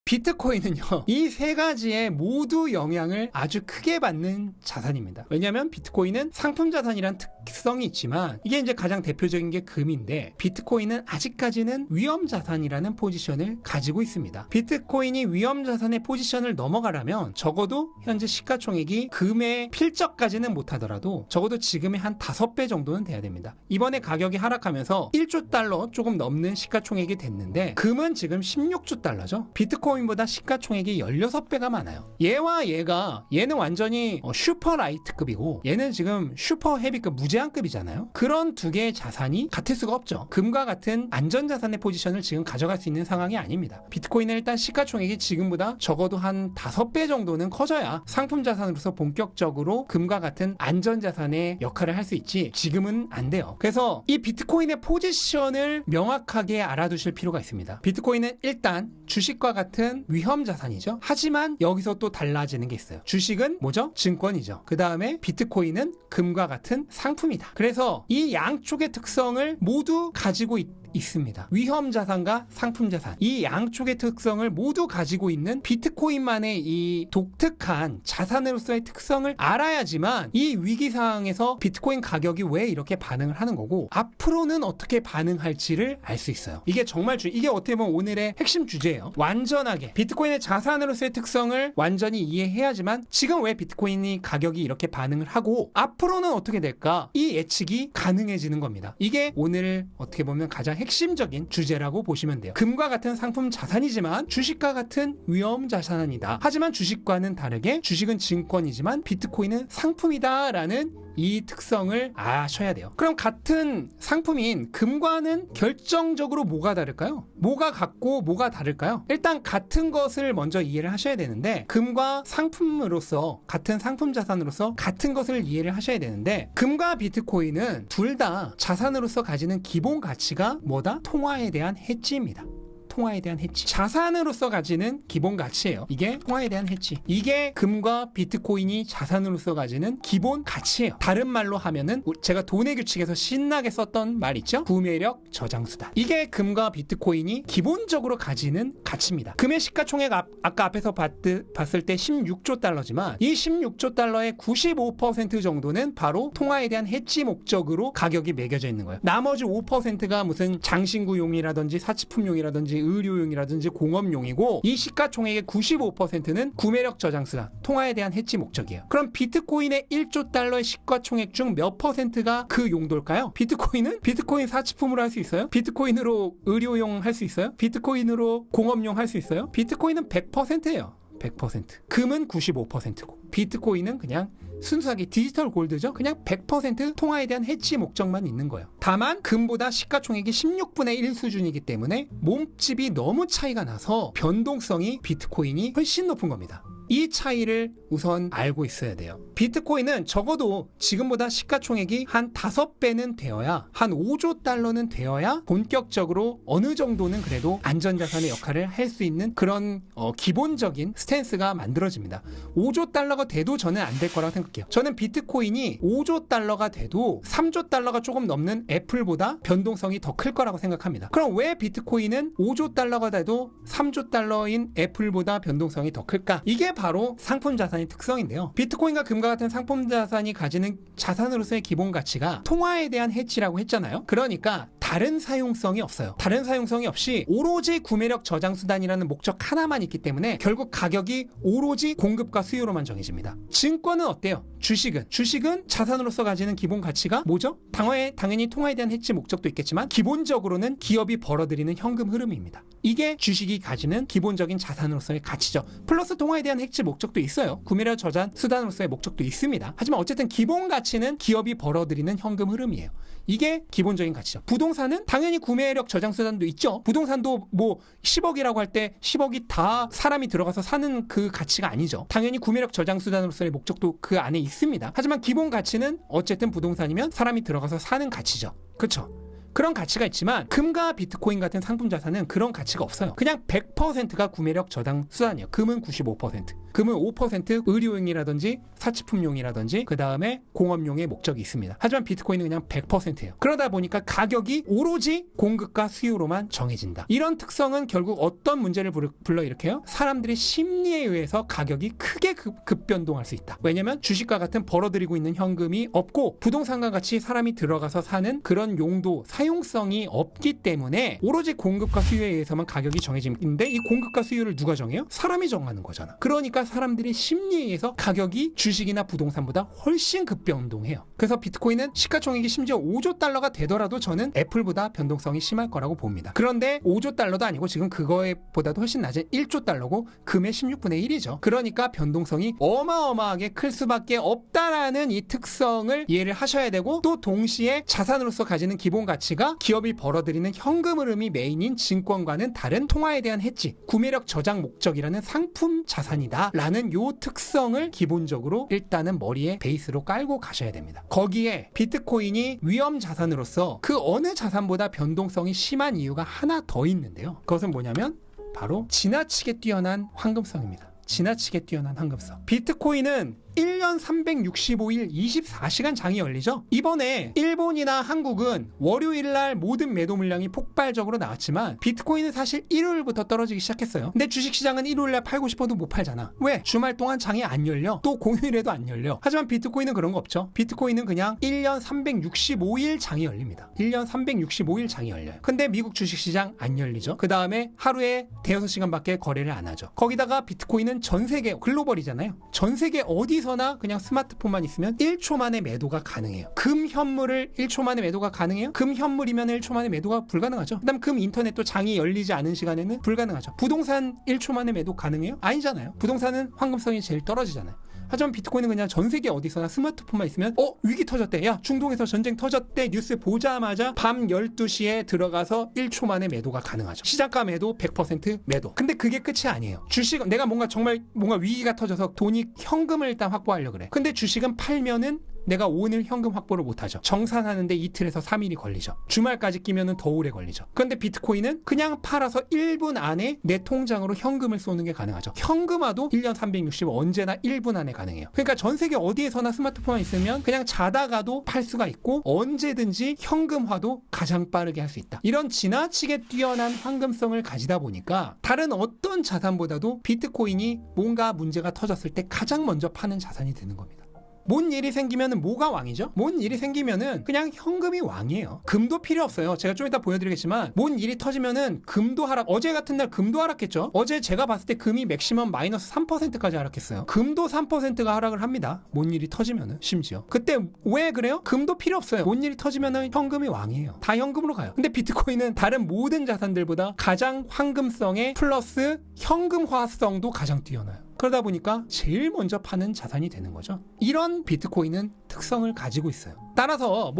비트코인은요, 이 세 가지에 모두 영향을 아주 크게 받는 자산입니다. 왜냐하면 비트코인은 상품 자산이란 특성이 있지만 이게 이제 가장 대표적인 게 금인데, 비트코인은 아직까지는 위험 자산이라는 포지션을 가지고 있습니다. 비트코인이 위험 자산의 포지션을 넘어가려면 적어도 현재 시가총액이 금의 필적까지는 못하더라도 적어도 지금의 한 5배 정도는 돼야 됩니다. 이번에 가격이 하락하면서 1조 달러 조금 넘는 시가총액이 됐는데, 금은 지금 16조 달러죠. 비트코인보다 시가총액이 16배가 많아요. 얘는 완전히 슈퍼 라이트급이고 얘는 지금 슈퍼 헤비급, 무제한급이잖아요. 그런 두 개의 자산이 같을 수가 없죠. 금과 같은 안전자산의 포지션을 지금 가져갈 수 있는 상황이 아닙니다. 비트코인은 일단 시가총액이 지금보다 적어도 한 5배 정도는 커져야 상품자산으로서 본격적으로 금과 같은 안전자산의 역할을 할 수 있지, 지금은 안 돼요. 그래서 이 비트코인의 포지션을 명확하게 알아두실 필요가 있습니다. 비트코인은 일단 주식과 같은 위험 자산이죠. 하지만 여기서 또 달라지는 게 있어요. 주식은 뭐죠? 증권이죠. 그 다음에 비트코인은 금과 같은 상품이다. 그래서 이 양쪽의 특성을 모두 가지고 있습니다. 위험 자산과 상품 자산, 이 양쪽의 특성을 모두 가지고 있는 비트코인만의 이 독특한 자산으로서의 특성을 알아야지만 이 위기 상황에서 비트코인 가격이 왜 이렇게 반응을 하는 거고 앞으로는 어떻게 반응할지를 알 수 있어요. 이게 정말 이게 어떻게 보면 오늘의 핵심 주제예요. 완전하게 비트코인의 자산으로서의 특성을 완전히 이해해야지만 지금 왜 비트코인이 가격이 이렇게 반응을 하고 앞으로는 어떻게 될까, 이 예측이 가능해지는 겁니다. 이게 오늘 어떻게 보면 가장 핵심적인 주제라고 보시면 돼요. 금과 같은 상품 자산이지만 주식과 같은 위험 자산이다. 하지만 주식과는 다르게 주식은 증권이지만 비트코인은 상품이다라는 이 특성을 아셔야 돼요. 그럼 같은 상품인 금과는 결정적으로 뭐가 다를까요? 뭐가 같고 뭐가 다를까요? 일단 같은 것을 먼저 이해를 하셔야 되는데, 금과 상품으로서, 같은 상품 자산으로서 같은 것을 이해를 하셔야 되는데, 금과 비트코인은 둘 다 자산으로서 가지는 기본 가치가 뭐다? 통화에 대한 해지입니다. 통화에 대한 해지. 자산으로서 가지는 기본 가치예요. 이게 통화에 대한 해지. 이게 금과 비트코인이 자산으로서 가지는 기본 가치예요. 다른 말로 하면은 제가 돈의 규칙에서 신나게 썼던 말 있죠? 구매력 저장수단. 이게 금과 비트코인이 기본적으로 가지는 가치입니다. 금의 시가총액 아까 앞에서 봤을 때 16조 달러지만 이 16조 달러의 95% 정도는 바로 통화에 대한 해지 목적으로 가격이 매겨져 있는 거예요. 나머지 5%가 무슨 장신구용이라든지 사치품용이라든지 의료용이라든지 공업용이고, 이 시가총액의 95%는 구매력 저장수단, 통화에 대한 해지 목적이에요. 그럼 비트코인의 1조 달러의 시가총액 중 몇 %가 그 용도일까요? 비트코인 사치품으로 할 수 있어요? 비트코인으로 의료용 할 수 있어요? 비트코인으로 공업용 할 수 있어요? 비트코인은 100%예요. 100%. 금은 95%고 비트코인은 그냥 순수하게 디지털 골드죠. 그냥 100% 통화에 대한 해지 목적만 있는 거예요. 다만 금보다 시가총액이 16분의 1 수준이기 때문에 몸집이 너무 차이가 나서 변동성이 비트코인이 훨씬 높은 겁니다. 이 차이를 우선 알고 있어야 돼요. 비트코인은 적어도 지금보다 시가총액이 한 5배는 되어야, 한 5조 달러는 되어야 본격적으로 어느 정도는 그래도 안전자산의 역할을 할 수 있는 그런 기본적인 스탠스가 만들어집니다. 5조 달러가 돼도 저는 안 될 거라고 생각해요. 저는 비트코인이 5조 달러가 돼도 3조 달러가 조금 넘는 애플보다 변동성이 더 클 거라고 생각합니다. 그럼 왜 비트코인은 5조 달러가 돼도 3조 달러인 애플보다 변동성이 더 클까? 이게 바로 상품 자산의 특성인데요. 비트코인과 금과 같은 상품 자산이 가지는 자산으로서의 기본 가치가 통화에 대한 해지라고 했잖아요. 그러니까 다른 사용성이 없어요. 다른 사용성이 없이 오로지 구매력 저장수단이라는 목적 하나만 있기 때문에 결국 가격이 오로지 공급과 수요로만 정해집니다. 증권은 어때요? 주식은 자산으로서 가지는 기본 가치가 뭐죠? 당연히 통화에 대한 해지 목적도 있겠지만 기본적으로는 기업이 벌어들이는 현금 흐름입니다. 이게 주식이 가지는 기본적인 자산으로서의 가치죠. 플러스 통화에 대한 해지 목적도 있어요. 구매력 저장 수단으로서의 목적도 있습니다. 하지만 어쨌든 기본 가치는 기업이 벌어들이는 현금 흐름이에요. 이게 기본적인 가치죠. 부동산은 당연히 구매력 저장 수단도 있죠. 부동산도 뭐 10억이라고 할 때 10억이 다 사람이 들어가서 사는 그 가치가 아니죠. 당연히 구매력 저장 수단으로서의 목적도 그 안에 있습니다. 하지만 기본 가치는 어쨌든 부동산이면 사람이 들어가서 사는 가치죠. 그렇죠? 그런 가치가 있지만 금과 비트코인 같은 상품 자산은 그런 가치가 없어요. 그냥 100%가 구매력 저장 수단이에요. 금은 95%. 금은 5% 의료용이라든지 사치품용이라든지 그 다음에 공업용의 목적이 있습니다. 하지만 비트코인은 그냥 100%예요. 그러다 보니까 가격이 오로지 공급과 수요로만 정해진다. 이런 특성은 결국 어떤 문제를 불러일으켜요? 사람들의 심리에 의해서 가격이 크게 급변동할 수 있다. 왜냐면 주식과 같은 벌어들이고 있는 현금이 없고 부동산과 같이 사람이 들어가서 사는 그런 용도, 사용성이 없기 때문에 오로지 공급과 수요에 의해서만 가격이 정해지는데 이 공급과 수요를 누가 정해요? 사람이 정하는 거잖아. 그러니까 사람들의 심리에 의해서 가격이 주식이나 부동산보다 훨씬 급변동해요. 그래서 비트코인은 시가총액이 심지어 5조 달러가 되더라도 저는 애플보다 변동성이 심할 거라고 봅니다. 그런데 5조 달러도 아니고 지금 그거보다도 훨씬 낮은 1조 달러고 금의 16분의 1이죠. 그러니까 변동성이 어마어마하게 클 수밖에 없다라는 이 특성을 이해를 하셔야 되고 또 동시에 자산으로서 가지는 기본 가치가 기업이 벌어들이는 현금 흐름이 메인인 증권과는 다른 통화에 대한 해지, 구매력 저장 목적이라는 상품 자산이다 라는 요 특성을 기본적으로 일단은 머리에 베이스로 깔고 가셔야 됩니다. 거기에 비트코인이 위험 자산으로서 그 어느 자산보다 변동성이 심한 이유가 하나 더 있는데요. 그것은 뭐냐면 바로 지나치게 뛰어난 황금성입니다. 지나치게 뛰어난 황금성. 비트코인은 1년 365일 24시간 장이 열리죠. 이번에 일본이나 한국은 월요일날 모든 매도 물량이 폭발적으로 나왔지만 비트코인은 사실 일요일부터 떨어지기 시작했어요. 근데 주식시장은 일요일날 팔고 싶어도 못 팔잖아. 왜? 주말 동안 장이 안 열려. 또 공휴일에도 안 열려. 하지만 비트코인은 그런 거 없죠. 비트코인은 그냥 1년 365일 장이 열립니다. 1년 365일 장이 열려요. 근데 미국 주식시장 안 열리죠. 그 다음에 하루에 대여섯 시간밖에 거래를 안 하죠. 거기다가 비트코인은 전 세계 글로벌이잖아요. 전 세계 어디서나 그냥 스마트폰만 있으면 1초 만에 매도가 가능해요. 금 현물을 1초 만에 매도가 가능해요? 금 현물이면 1초 만에 매도가 불가능하죠. 그다음 금 인터넷도 장이 열리지 않은 시간에는 불가능하죠. 부동산 1초 만에 매도 가능해요? 아니잖아요. 부동산은 황금성이 제일 떨어지잖아요. 하지만 비트코인은 그냥 전 세계 어디서나 스마트폰만 있으면 위기 터졌대. 야 중동에서 전쟁 터졌대. 뉴스 보자마자 밤 12시에 들어가서 1초 만에 매도가 가능하죠. 시장가 매도 100% 매도. 근데 그게 끝이 아니에요. 주식은 내가 정말 위기가 터져서 돈이 현금을 일단 확보하려고 그래. 근데 주식은 팔면은 내가 오늘 현금 확보를 못하죠. 정산하는데 이틀에서 3일이 걸리죠. 주말까지 끼면은 더 오래 걸리죠. 그런데 비트코인은 그냥 팔아서 1분 안에 내 통장으로 현금을 쏘는 게 가능하죠. 현금화도 1년 365 언제나 1분 안에 가능해요. 그러니까 전 세계 어디에서나 스마트폰이 있으면 그냥 자다가도 팔 수가 있고 언제든지 현금화도 가장 빠르게 할 수 있다. 이런 지나치게 뛰어난 황금성을 가지다 보니까 다른 어떤 자산보다도 비트코인이 뭔가 문제가 터졌을 때 가장 먼저 파는 자산이 되는 겁니다. 뭔 일이 생기면은 뭐가 왕이죠? 뭔 일이 생기면은 그냥 현금이 왕이에요. 금도 필요 없어요. 제가 좀 이따 보여드리겠지만 뭔 일이 터지면은 금도 하락. 어제 같은 날 금도 하락했죠. 어제 제가 봤을 때 금이 맥시멈 마이너스 3%까지 하락했어요. 금도 3%가 하락을 합니다. 뭔 일이 터지면은 심지어. 그때 왜 그래요? 금도 필요 없어요. 뭔 일이 터지면은 현금이 왕이에요. 다 현금으로 가요. 근데 비트코인은 다른 모든 자산들보다 가장 황금성에 플러스 현금화성도 가장 뛰어나요. 그러다 보니까 제일 먼저 파는 자산이 되는 거죠. 이런 비트코인은 특성을 가지고 있어요. 따라서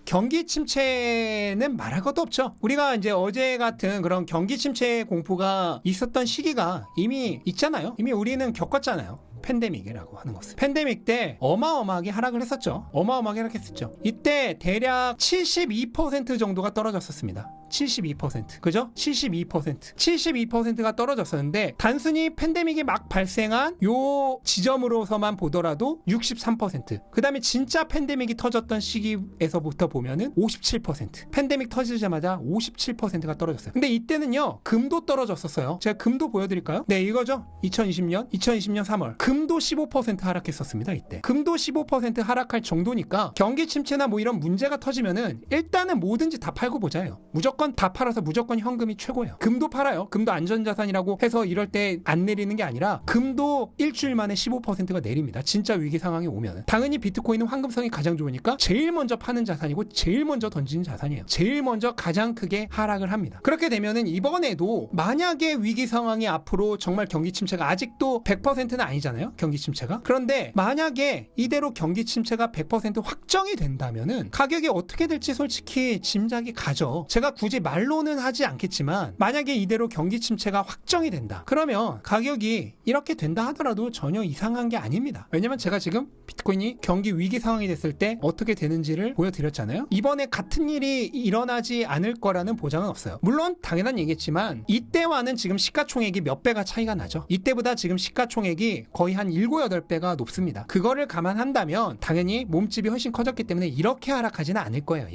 경기 침체는 말할 것도 없죠. 우리가 이제 어제 같은 그런 경기 침체 공포가 있었던 시기가 이미 있잖아요. 이미 우리는 겪었잖아요. 팬데믹이라고 하는 것을. 팬데믹 때 어마어마하게 하락을 했었죠. 어마어마하게 하락했었죠. 이때 대략 72% 정도가 떨어졌었습니다. 72%. 그죠? 72%가 떨어졌었는데 단순히 팬데믹이 막 발생한 요 지점으로서만 보더라도 63%. 그 다음에 진짜 팬데믹이 터졌던 시기에서부터 보면은 57%. 팬데믹 터지자마자 57%가 떨어졌어요. 근데 이때는요, 금도 떨어졌었어요. 제가 금도 보여드릴까요? 네, 이거죠. 2020년 3월. 금도 15% 하락했었습니다. 이때. 금도 15% 하락할 정도니까 경기 침체나 이런 문제가 터지면은 일단은 뭐든지 다 팔고 보자요. 무조건 다 팔아서 무조건 현금이 최고예요. 금도 팔아요. 금도 안전자산이라고 해서 이럴 때 안 내리는 게 아니라 금도 일주일 만에 15%가 내립니다. 진짜 위기 상황이 오면은. 당연히 비트코인은 황금성이 가장 좋으니까 제일 먼저 파는 자산이고 제일 먼저 던지는 자산이에요. 제일 먼저 가장 크게 하락을 합니다. 그렇게 되면은 이번에도 만약에 위기 상황이 앞으로 정말 경기 침체가 아직도 100%는 아니잖아요. 경기 침체가. 그런데 만약에 이대로 경기 침체가 100% 확정이 된다면은 가격이 어떻게 될지 솔직히 짐작이 가죠. 제가 굳이 말로는 하지 않겠지만 만약에 이대로 경기 침체가 확정이 된다. 그러면 가격이 이렇게 된다 하더라도 전혀 이상한 게 아닙니다. 왜냐면 제가 지금 비트코인이 경기 위기 상황이 됐을 때 어떻게 되는지를 보여드렸잖아요. 있잖아요. 이번에 같은 일이 일어나지 않을 거라는 보장은 없어요. 물론 당연한 얘기겠지만 이때와는 지금 시가총액이 몇 배가 차이가 나죠. 이때보다 지금 시가총액이 거의 한 7, 8배가 높습니다. 그거를 감안한다면 당연히 몸집이 훨씬 커졌기 때문에 이렇게 하락하지는 않을 거예요.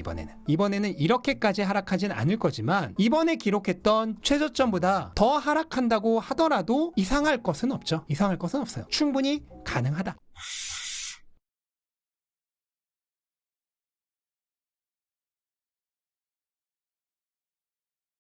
이번에는 이렇게까지 하락하지는 않을 거지만 이번에 기록했던 최저점보다 더 하락한다고 하더라도 이상할 것은 없죠. 이상할 것은 없어요. 충분히 가능하다.